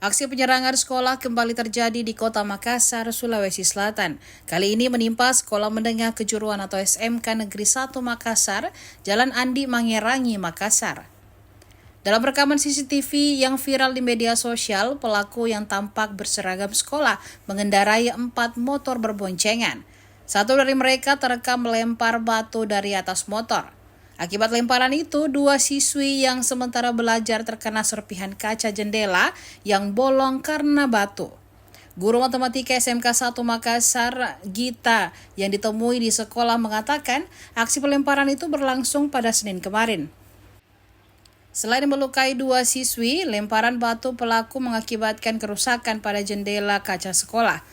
Aksi penyerangan sekolah kembali terjadi di Kota Makassar, Sulawesi Selatan. Kali ini menimpa Sekolah Menengah Kejuruan atau SMK Negeri 1 Makassar, Jalan Andi Mangerangi, Makassar. Dalam rekaman CCTV yang viral di media sosial, pelaku yang tampak berseragam sekolah mengendarai 4 motor berboncengan. Satu dari mereka terekam melempar batu dari atas motor. Akibat lemparan itu, 2 siswi yang sementara belajar terkena serpihan kaca jendela yang bolong karena batu. Guru Matematika SMK 1 Makassar, Gita, yang ditemui di sekolah mengatakan aksi pelemparan itu berlangsung pada Senin kemarin. Selain melukai 2 siswi, lemparan batu pelaku mengakibatkan kerusakan pada jendela kaca sekolah,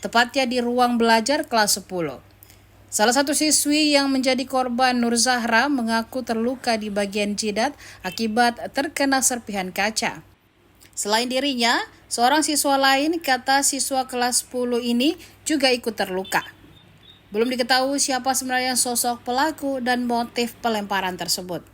tepatnya di ruang belajar kelas 10. Salah satu siswi yang menjadi korban, Nur Zahra, mengaku terluka di bagian jidat akibat terkena serpihan kaca. Selain dirinya, seorang siswa lain, kata siswa kelas 10 ini, juga ikut terluka. Belum diketahui siapa sebenarnya sosok pelaku dan motif pelemparan tersebut.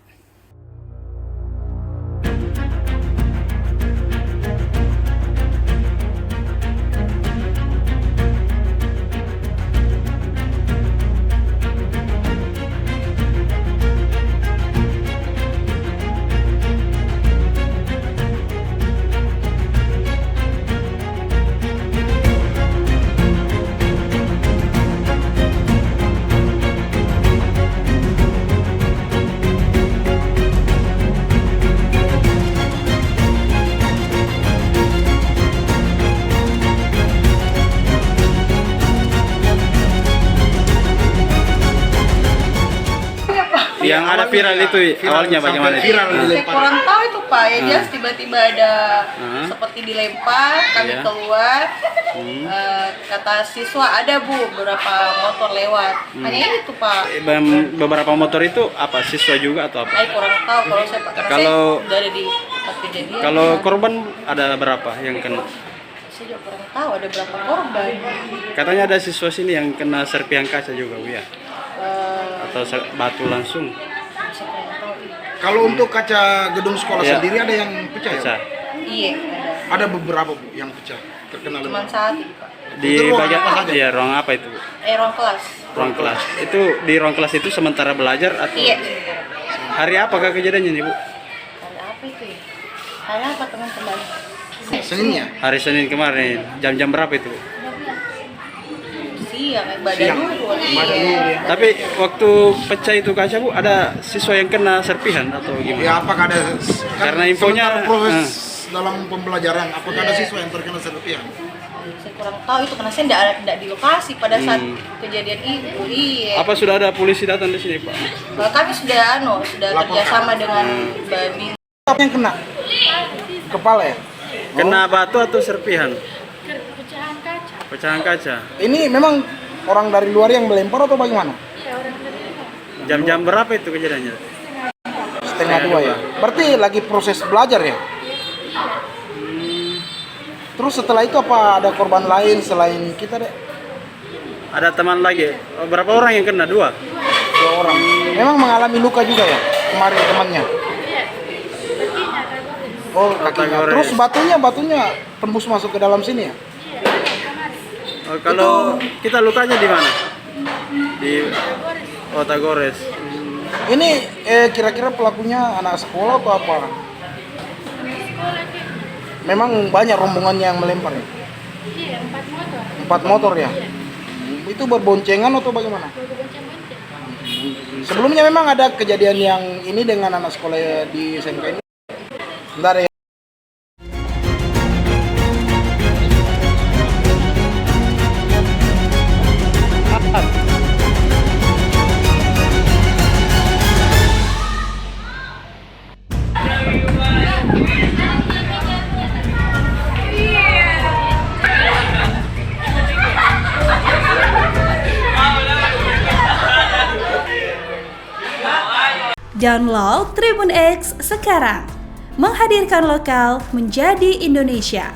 Yang ada viral itu awalnya bagaimana? Saya kurang tahu itu Pak, ya dia tiba-tiba ada seperti dilempar, kami keluar, kata siswa ada Bu, beberapa motor lewat, hanya itu Pak. Beberapa motor itu apa, siswa juga atau apa? Saya kurang tahu kalau saya Pak, karena saya udah ada di tempat kejadian. Kalau korban ada berapa yang kena? Saya juga kurang tahu ada berapa korban. Katanya ada siswa sini yang kena serpihan kaca juga Bu ya? Atau batu langsung? Kalau untuk kaca gedung sekolah sendiri ada yang pecah ya? Iya, Ada beberapa Bu yang pecah terkena cuma lempar. satu Pak. Di bagian apa saja? Ya, ruang apa itu? Ruang kelas. Ruang kelas. Itu di ruang kelas itu sementara belajar atau? Iya. Hari apakah kejadiannya nih Bu? Hari apa itu ya? Hari apa teman-teman? Seninnya? Hari Senin kemarin. Jam-jam berapa itu? Siang, badan dulu. Iya. Tapi waktu pecah itu kaca Bu, ada siswa yang kena serpihan atau gimana? Ya apakah ada? Karena infonya proses dalam pembelajaran, apakah ada siswa yang terkena serpihan? Saya kurang tahu itu karena saya tidak di lokasi pada saat kejadian itu. Iya. Apa sudah ada polisi datang di sini Pak? Kami sudah kerjasama dengan Babi. Apa yang kena? Kepala ya? Kena batu atau serpihan? Pecahan kaca. Pecahan kaca. Ini memang orang dari luar yang melempar atau bagaimana? Iya, orang dari luar. Jam-jam berapa itu kejadiannya? Setengah 2 ya? Berarti lagi proses belajar ya? Terus setelah itu apa ada korban lain selain kita deh? Ada teman lagi. Oh, berapa orang yang kena? 2? 2 orang. Memang mengalami luka juga ya kemarin temannya? Iya. Kakinya tergores. Oh, kakinya. Terus batunya tembus masuk ke dalam sini ya? Iya, kemarin. Oh, kalau kita lukanya di mana? Di Otagores. Ini kira-kira pelakunya anak sekolah atau apa? Sekolah sih. Memang banyak rombongannya yang melempar ya? Iya, 4 motor. 4 motor ya? Iya. Itu berboncengan atau bagaimana? Bonceng-bonceng. Sebelumnya memang ada kejadian yang ini dengan anak sekolah di SMK ini? Bentar ya. Download Tribun X sekarang, menghadirkan lokal menjadi Indonesia.